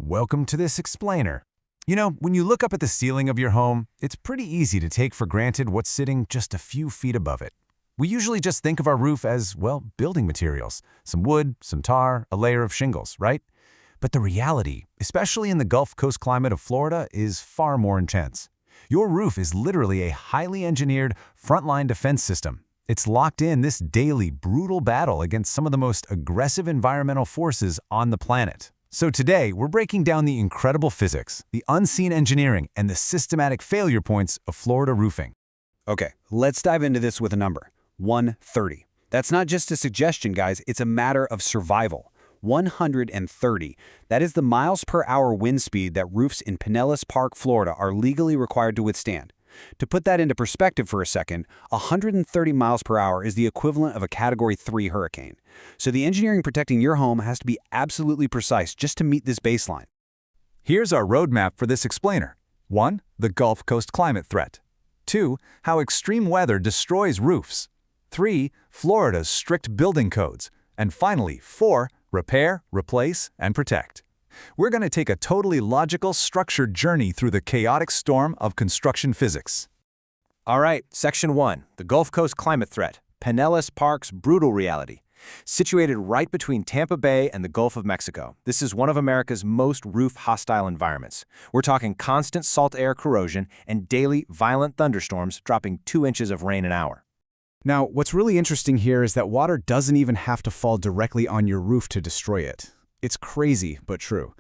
Welcome to this explainer. When you look up at the ceiling of your home, it's pretty easy to take for granted what's sitting just a few feet above it. We usually just think of our roof as, well, building materials, some wood, some tar, a layer of shingles, right? But the reality, especially in the Gulf Coast climate of Florida, is far more intense. Your roof is literally a highly engineered frontline defense system. It's locked in this daily, brutal battle against some of the most aggressive environmental forces on the planet. So today, we're breaking down the incredible physics, the unseen engineering, and the systematic failure points of Florida roofing. Okay, let's dive into this with a number, 130. That's not just a suggestion, guys, it's a matter of survival. 130. That is the miles per hour wind speed that roofs in Pinellas Park, Florida are legally required to withstand. To put that into perspective for a second, 130 miles per hour is the equivalent of a Category 3 hurricane. So the engineering protecting your home has to be absolutely precise just to meet this baseline. Here's our roadmap for this explainer. 1. The Gulf Coast climate threat. 2. How extreme weather destroys roofs. 3. Florida's strict building codes. And finally, 4. Repair, replace, and protect. We're going to take a totally logical, structured journey through the chaotic storm of construction physics. All right, Section 1, the Gulf Coast climate threat, Pinellas Park's brutal reality. Situated right between Tampa Bay and the Gulf of Mexico, this is one of America's most roof-hostile environments. We're talking constant salt air corrosion and daily violent thunderstorms dropping 2 inches of rain an hour. Now, what's really interesting here is that water doesn't even have to fall directly on your roof to destroy it. It's crazy, but true.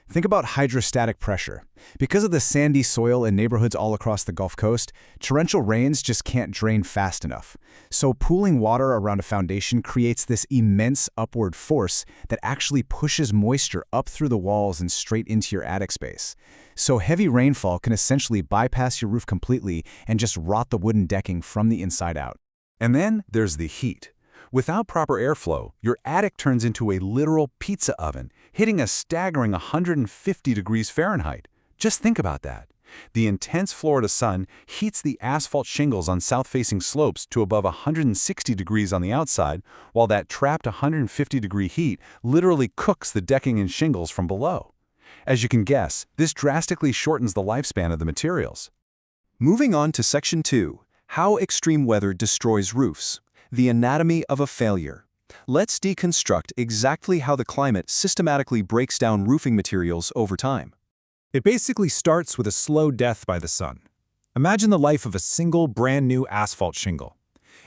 Think about hydrostatic pressure. Because of the sandy soil in neighborhoods all across the Gulf Coast, torrential rains just can't drain fast enough. So pooling water around a foundation creates this immense upward force that actually pushes moisture up through the walls and straight into your attic space. So heavy rainfall can essentially bypass your roof completely and just rot the wooden decking from the inside out. And then there's the heat. Without proper airflow, your attic turns into a literal pizza oven, hitting a staggering 150 degrees Fahrenheit. Just think about that. The intense Florida sun heats the asphalt shingles on south-facing slopes to above 160 degrees on the outside, while that trapped 150-degree heat literally cooks the decking and shingles from below. As you can guess, this drastically shortens the lifespan of the materials. Moving on to Section 2, how extreme weather destroys roofs. The anatomy of a failure. Let's deconstruct exactly how the climate systematically breaks down roofing materials over time. It basically starts with a slow death by the sun. Imagine the life of a single brand new asphalt shingle.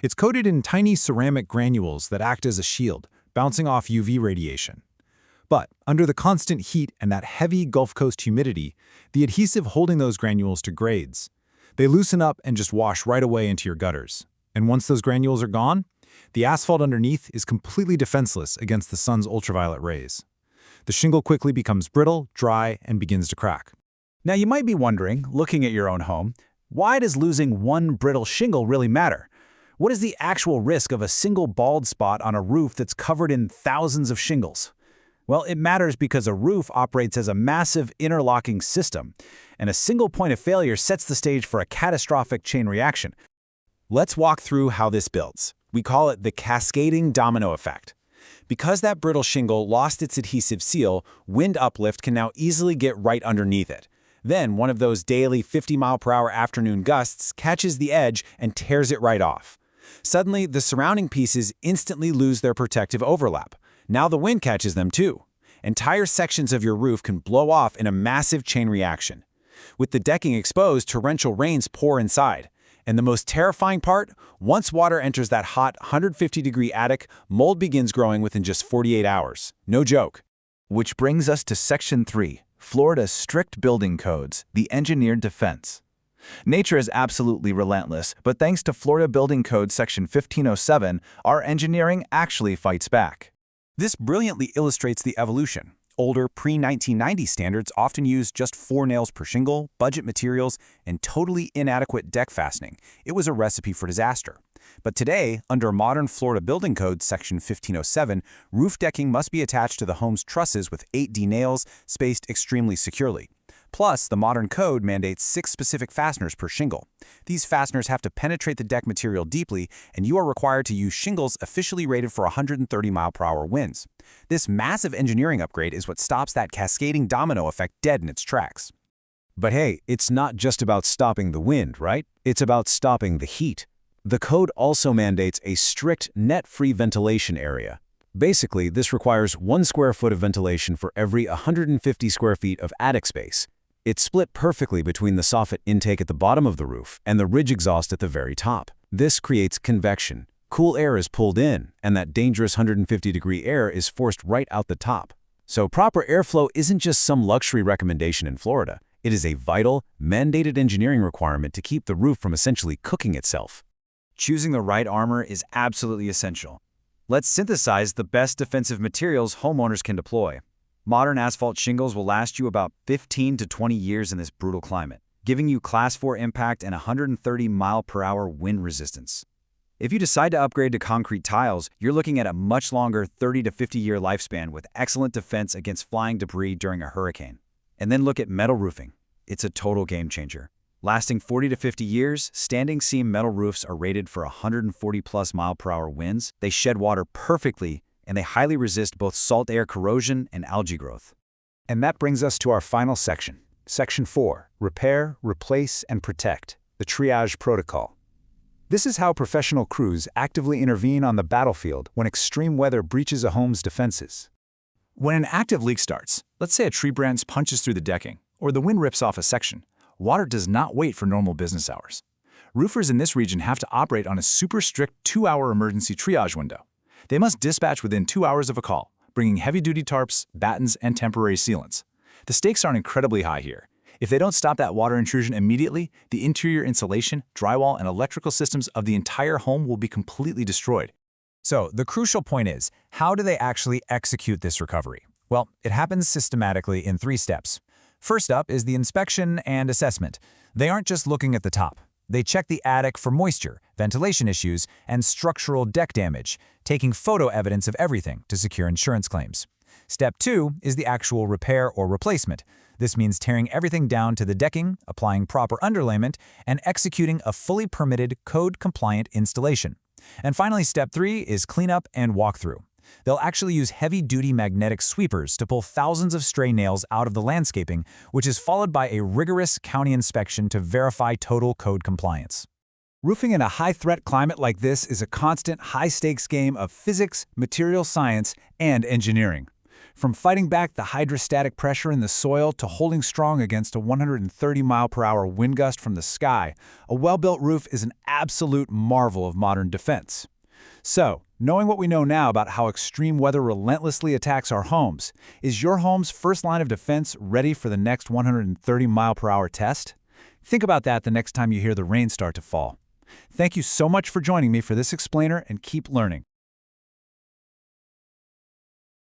It's coated in tiny ceramic granules that act as a shield, bouncing off UV radiation. But under the constant heat and that heavy Gulf Coast humidity, the adhesive holding those granules degrades. They loosen up and just wash right away into your gutters. And once those granules are gone, the asphalt underneath is completely defenseless against the sun's ultraviolet rays. The shingle quickly becomes brittle, dry, and begins to crack. Now you might be wondering, looking at your own home, why does losing one brittle shingle really matter? What is the actual risk of a single bald spot on a roof that's covered in thousands of shingles? Well, it matters because a roof operates as a massive interlocking system, and a single point of failure sets the stage for a catastrophic chain reaction. Let's walk through how this builds. We call it the cascading domino effect. Because that brittle shingle lost its adhesive seal, wind uplift can now easily get right underneath it. Then one of those daily 50-mile-per-hour afternoon gusts catches the edge and tears it right off. Suddenly, the surrounding pieces instantly lose their protective overlap. Now the wind catches them too. Entire sections of your roof can blow off in a massive chain reaction. With the decking exposed, torrential rains pour inside. And the most terrifying part, once water enters that hot 150-degree attic, mold begins growing within just 48 hours. No joke. Which brings us to Section 3, Florida's strict building codes, the engineered defense. Nature is absolutely relentless, but thanks to Florida Building Code Section 1507, our engineering actually fights back. This brilliantly illustrates the evolution. Older pre-1990 standards often used just 4 nails per shingle, budget materials, and totally inadequate deck fastening. It was a recipe for disaster. But today, under modern Florida Building Code Section 1507, roof decking must be attached to the home's trusses with 8D nails spaced extremely securely. Plus, the modern code mandates 6 specific fasteners per shingle. These fasteners have to penetrate the deck material deeply, and you are required to use shingles officially rated for 130-mile-per-hour winds. This massive engineering upgrade is what stops that cascading domino effect dead in its tracks. But hey, it's not just about stopping the wind, right? It's about stopping the heat. The code also mandates a strict net-free ventilation area. Basically, this requires 1 square foot of ventilation for every 150 square feet of attic space. It's split perfectly between the soffit intake at the bottom of the roof and the ridge exhaust at the very top. This creates convection. Cool air is pulled in, and that dangerous 150-degree air is forced right out the top. So proper airflow isn't just some luxury recommendation in Florida. It is a vital, mandated engineering requirement to keep the roof from essentially cooking itself. Choosing the right armor is absolutely essential. Let's synthesize the best defensive materials homeowners can deploy. Modern asphalt shingles will last you about 15 to 20 years in this brutal climate, giving you Class 4 impact and 130 mile-per-hour wind resistance. If you decide to upgrade to concrete tiles, you're looking at a much longer 30 to 50-year lifespan with excellent defense against flying debris during a hurricane. And then look at metal roofing. It's a total game changer. Lasting 40 to 50 years, standing seam metal roofs are rated for 140+ mile-per-hour winds. They shed water perfectly, and they highly resist both salt air corrosion and algae growth. And that brings us to our final section. Section 4, Repair, Replace, and Protect, the Triage Protocol. This is how professional crews actively intervene on the battlefield when extreme weather breaches a home's defenses. When an active leak starts, let's say a tree branch punches through the decking, or the wind rips off a section, water does not wait for normal business hours. Roofers in this region have to operate on a super strict 2-hour emergency triage window. They must dispatch within 2 hours of a call, bringing heavy-duty tarps, battens, and temporary sealants. The stakes are incredibly high here. If they don't stop that water intrusion immediately, the interior insulation, drywall, and electrical systems of the entire home will be completely destroyed. So, the crucial point is, how do they actually execute this recovery? Well, it happens systematically in 3 steps. First up is the inspection and assessment. They aren't just looking at the top. They check the attic for moisture, ventilation issues, and structural deck damage, taking photo evidence of everything to secure insurance claims. Step 2 is the actual repair or replacement. This means tearing everything down to the decking, applying proper underlayment, and executing a fully permitted, code-compliant installation. And finally, step 3 is cleanup and walkthrough. They'll actually use heavy-duty magnetic sweepers to pull thousands of stray nails out of the landscaping, which is followed by a rigorous county inspection to verify total code compliance. Roofing in a high-threat climate like this is a constant, high-stakes game of physics, material science, and engineering. From fighting back the hydrostatic pressure in the soil to holding strong against a 130-mile-per-hour wind gust from the sky, a well-built roof is an absolute marvel of modern defense. So, knowing what we know now about how extreme weather relentlessly attacks our homes, is your home's first line of defense ready for the next 130-mile-per-hour test? Think about that the next time you hear the rain start to fall. Thank you so much for joining me for this explainer, and keep learning.